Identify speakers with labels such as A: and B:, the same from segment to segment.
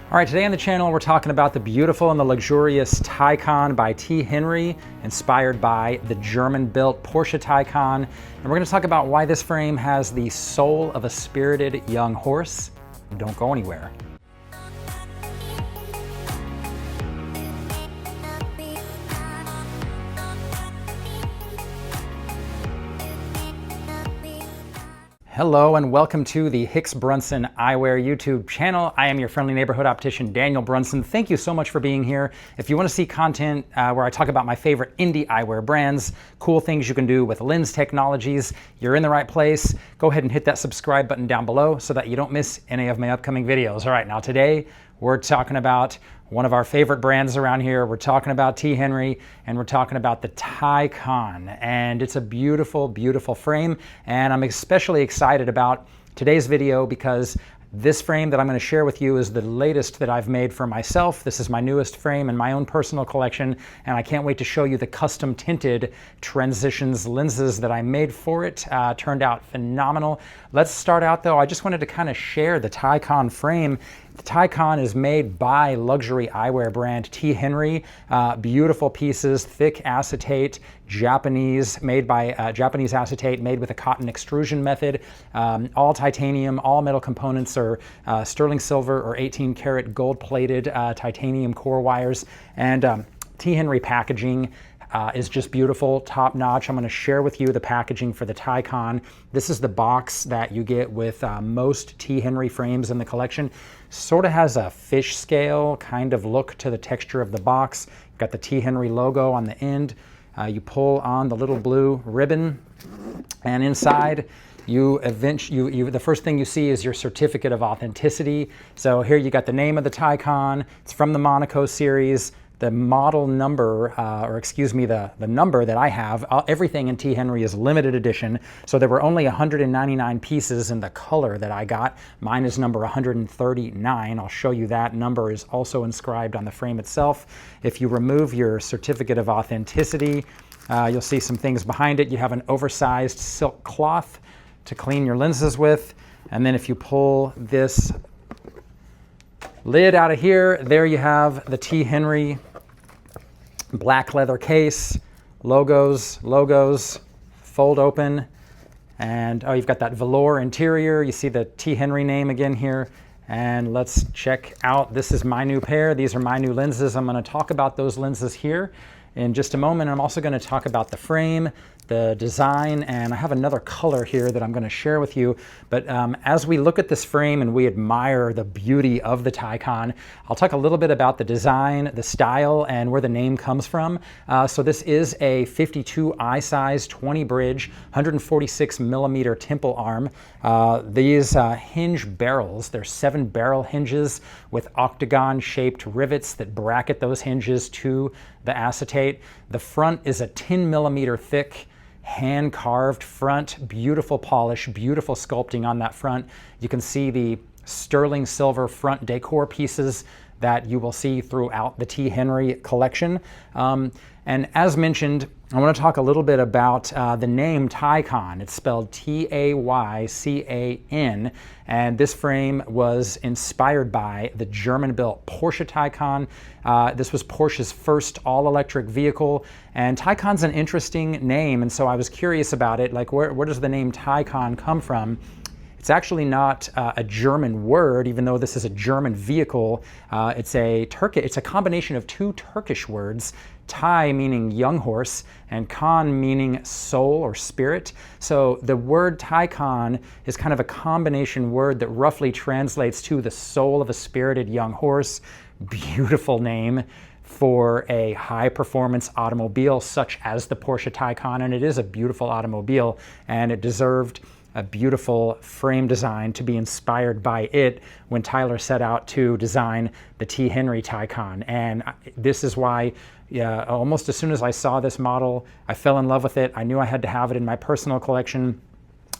A: All right, today on the channel we're talking about the beautiful and the luxurious Taycan by T. Henri, inspired by the German-built Porsche Taycan. And we're going to talk about why this frame has the soul of a spirited young horse. Don't go anywhere. Hello and welcome to the Hicks Brunson Eyewear YouTube channel. I am your friendly neighborhood optician, Daniel Brunson. Thank you so much for being here. If you want to see content where I talk about my favorite indie eyewear brands, cool things you can do with lens technologies, you're in the right place. Go ahead and hit that subscribe button down below so that you don't miss any of my upcoming videos. All right, now today we're talking about one of our favorite brands around here. We're talking about T. Henri, and we're talking about the Taycan. And it's a beautiful, beautiful frame. And I'm especially excited about today's video because this frame that I'm going to share with you is the latest that I've made for myself. This is my newest frame in my own personal collection, and I can't wait to show you the custom tinted transitions lenses that I made for it. Turned out phenomenal. Let's start out though, I just wanted to kind of share the Taycan frame. The Taycan is made by luxury eyewear brand T. Henri. Beautiful pieces, thick acetate, Japanese, made by Japanese acetate, made with a cotton extrusion method. All titanium, all metal components are sterling silver or 18 karat gold plated titanium core wires. And T. Henri packaging is just beautiful, top notch. I'm going to share with you the packaging for the Taycan. This is the box that you get with most T. Henri frames in the collection. Sort of has a fish scale kind of look to the texture of the box. Got the T. Henri logo on the end. You pull on the little blue ribbon, and inside the first thing you see is your certificate of authenticity. So here you got the name of the Taycan. It's from the Monaco series. The model number, the number that I have, everything in T. Henri is limited edition. So there were only 199 pieces in the color that I got. Mine is number 139. I'll show you that. Number is also inscribed on the frame itself. If you remove your certificate of authenticity, you'll see some things behind it. You have an oversized silk cloth to clean your lenses with. And then if you pull this lid out of here, there you have the T. Henri black leather case, logos, fold open, and you've got that velour interior. You see the T. Henri name again here. And let's check out, this is my new pair. These are my new lenses. I'm going to talk about those lenses here in just a moment. I'm also going to talk about the frame, the design, and I have another color here that I'm going to share with you. But as we look at this frame and we admire the beauty of the Taycan, I'll talk a little bit about the design, the style, and where the name comes from. So this is a 52 eye size, 20 bridge, 146 millimeter temple arm. These hinge barrels, they're 7 barrel hinges with octagon shaped rivets that bracket those hinges to the acetate. The front is a 10 millimeter thick, hand carved front, beautiful polish, beautiful sculpting on that front. You can see the sterling silver front decor pieces that you will see throughout the T. Henri collection. And as mentioned, I want to talk a little bit about the name Taycan. It's spelled T-A-Y-C-A-N, and this frame was inspired by the German-built Porsche Taycan. This was Porsche's first all-electric vehicle, and Taycan's an interesting name, and so I was curious about it, like where does the name Taycan come from? It's actually not a German word, even though this is a German vehicle. It's a combination of 2 Turkish words, Tai meaning young horse, and Kan meaning soul or spirit. So the word Taycan is kind of a combination word that roughly translates to the soul of a spirited young horse. Beautiful name for a high-performance automobile such as the Porsche Taycan, and it is a beautiful automobile, and it deserved a beautiful frame design to be inspired by it when Tyler set out to design the T. Henri Taycan. And this is why almost as soon as I saw this model, I fell in love with it. I knew I had to have it in my personal collection.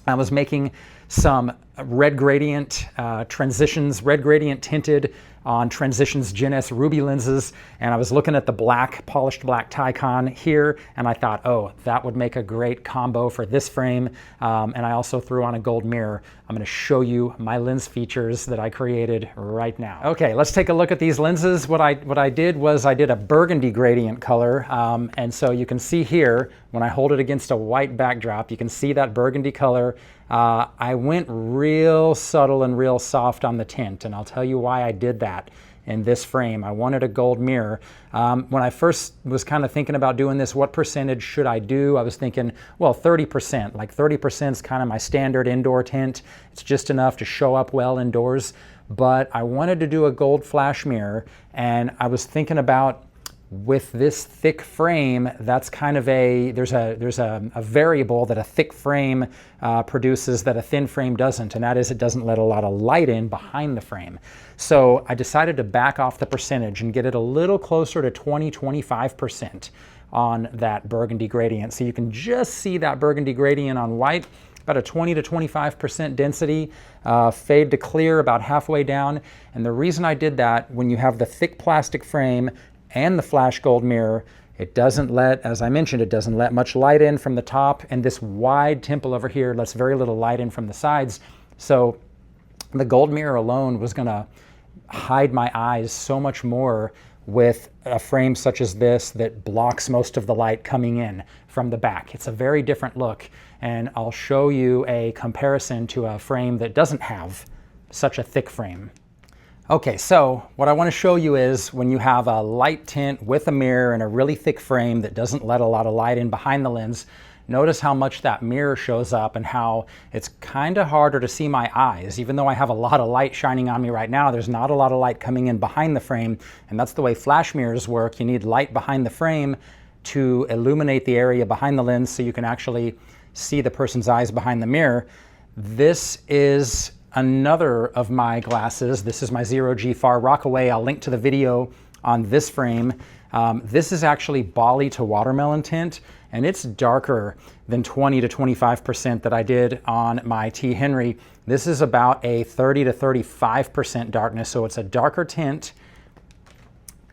A: I was making some red gradient transitions, red gradient tinted on Transitions Gen S Ruby lenses, and I was looking at the black, polished black Taycan here, and I thought, oh, that would make a great combo for this frame. And I also threw on a gold mirror I'm going to show you my lens features that I created right now. Okay, let's take a look at these lenses. What I did was I did a burgundy gradient color, and so you can see here when I hold it against a white backdrop, you can see that burgundy color. I went real subtle and real soft on the tint, and I'll tell you why I did that. In this frame, I wanted a gold mirror. When I first was kind of thinking about doing this, what percentage should I do? I was thinking, well, 30%. Like 30% is kind of my standard indoor tint. It's just enough to show up well indoors. But I wanted to do a gold flash mirror, and I was thinking about with this thick frame, that's kind of there's a variable that a thick frame produces that a thin frame doesn't, and that is it doesn't let a lot of light in behind the frame. So I decided to back off the percentage and get it a little closer to 20-25% on that burgundy gradient. So you can just see that burgundy gradient on white, about a 20 to 25% density, fade to clear about halfway down. And the reason I did that, when you have the thick plastic frame and the flash gold mirror, it doesn't let, as I mentioned, it doesn't let much light in from the top, and this wide temple over here lets very little light in from the sides. So the gold mirror alone was going to hide my eyes so much more with a frame such as this that blocks most of the light coming in from the back. It's a very different look, and I'll show you a comparison to a frame that doesn't have such a thick frame. Okay, so what I want to show you is when you have a light tint with a mirror and a really thick frame that doesn't let a lot of light in behind the lens, notice how much that mirror shows up and how it's kind of harder to see my eyes. Even though I have a lot of light shining on me right now, there's not a lot of light coming in behind the frame, and that's the way flash mirrors work. You need light behind the frame to illuminate the area behind the lens so you can actually see the person's eyes behind the mirror. This is another of my glasses. This is my 0G Far Rockaway. I'll link to the video on this frame. This is actually Bali to watermelon tint, and it's darker than 20 to 25% that I did on my T. Henri. This is about a 30 to 35% darkness, so it's a darker tint.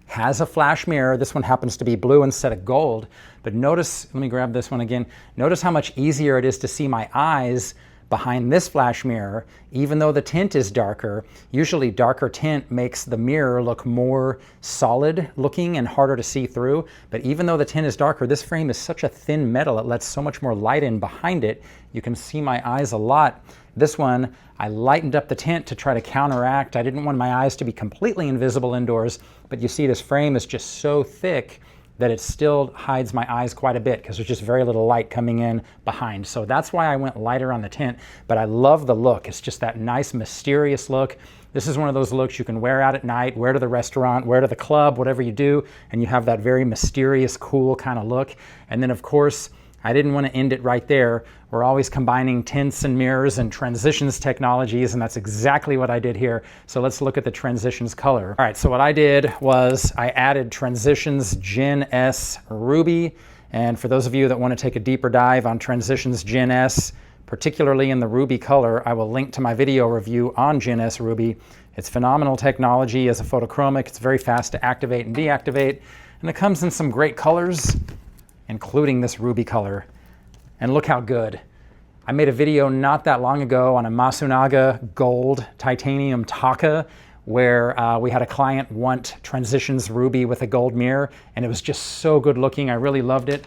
A: Has a flash mirror. This one happens to be blue instead of gold, but notice, let me grab this one again. Notice how much easier it is to see my eyes behind this flash mirror, even though the tint is darker. Usually darker tint makes the mirror look more solid looking and harder to see through, but even though the tint is darker, this frame is such a thin metal, it lets so much more light in behind it. You can see my eyes a lot. This one, I lightened up the tint to try to counteract. I didn't want my eyes to be completely invisible indoors, but you see this frame is just so thick that it still hides my eyes quite a bit because there's just very little light coming in behind. So that's why I went lighter on the tint, but I love the look. It's just that nice, mysterious look. This is one of those looks you can wear out at night, wear to the restaurant, wear to the club, whatever you do, and you have that very mysterious, cool kind of look. And then of course, I didn't want to end it right there. We're always combining tints and mirrors and transitions technologies, and that's exactly what I did here. So let's look at the transitions color. All right, so what I did was I added Transitions Gen S Ruby. And for those of you that want to take a deeper dive on Transitions Gen S, particularly in the Ruby color, I will link to my video review on Gen S Ruby. It's phenomenal technology as a photochromic. It's very fast to activate and deactivate, and it comes in some great colors, including this ruby color. And look how good. I made a video not that long ago on a Masunaga gold titanium Taka where we had a client want Transitions Ruby with a gold mirror, and it was just so good looking. I really loved it.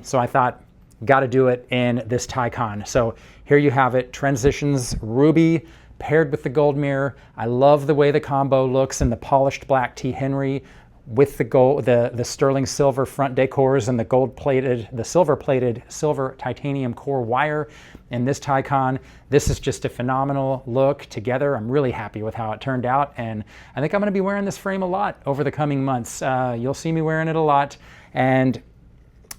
A: So I thought, got to do it in this Taycan. So here you have it, Transitions Ruby paired with the gold mirror. I love the way the combo looks in the polished black T. Henri with the gold, the sterling silver front decors and the gold-plated, the silver-plated silver titanium core wire in this Taycan. This is just a phenomenal look together. I'm really happy with how it turned out, and I think I'm going to be wearing this frame a lot over the coming months. You'll see me wearing it a lot, and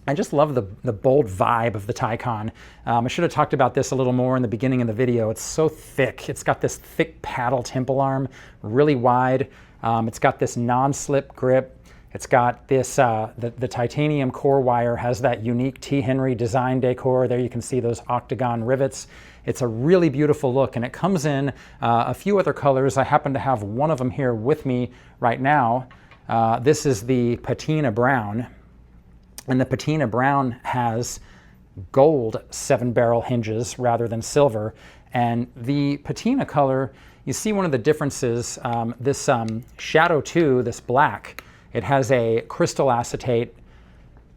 A: I just love the bold vibe of the Taycan. I should have talked about this a little more in the beginning of the video. It's so thick. It's got this thick paddle temple arm, really wide. It's got this non-slip grip. It's got this, the titanium core wire has that unique T. Henri design decor. There you can see those octagon rivets. It's a really beautiful look, and it comes in a few other colors. I happen to have one of them here with me right now. This is the patina brown, and the patina brown has gold 7-barrel hinges rather than silver. And the patina color, you see one of the differences, this Shadow 2, this black, it has a crystal acetate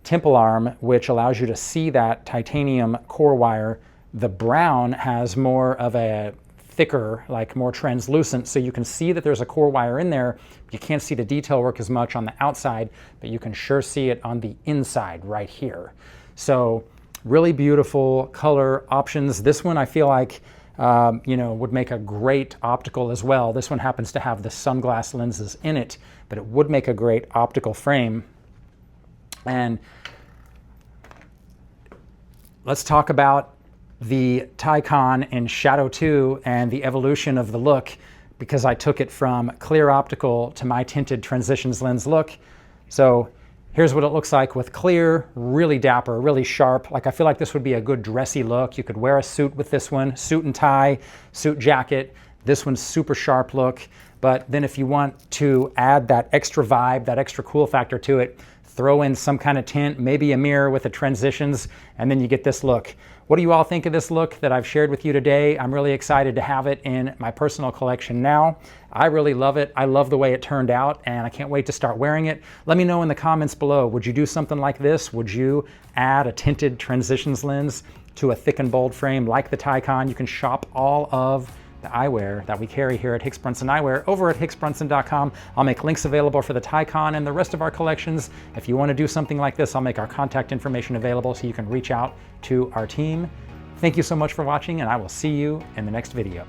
A: temple arm, which allows you to see that titanium core wire. The brown has more of a thicker, like more translucent, so you can see that there's a core wire in there. You can't see the detail work as much on the outside, but you can sure see it on the inside right here. So really beautiful color options. This one I feel like you know, would make a great optical as well. This one happens to have the sunglass lenses in it, but it would make a great optical frame. And let's talk about the Taycan in Shadow 2 and the evolution of the look, because I took it from clear optical to my tinted transitions lens look. So here's what it looks like with clear, really dapper, really sharp. Like I feel like this would be a good dressy look. You could wear a suit with this one, suit and tie, suit jacket. This one's super sharp look. But then if you want to add that extra vibe, that extra cool factor to it, throw in some kind of tint, maybe a mirror with the transitions, and then you get this look. What do you all think of this look that I've shared with you today? I'm really excited to have it in my personal collection now. I really love it. I love the way it turned out, and I can't wait to start wearing it. Let me know in the comments below, would you do something like this? Would you add a tinted transitions lens to a thick and bold frame like the Taycan? You can shop all of the eyewear that we carry here at Hicks Brunson Eyewear over at hicksbrunson.com. I'll make links available for the Taycan and the rest of our collections. If you want to do something like this, I'll make our contact information available so you can reach out to our team. Thank you so much for watching, and I will see you in the next video.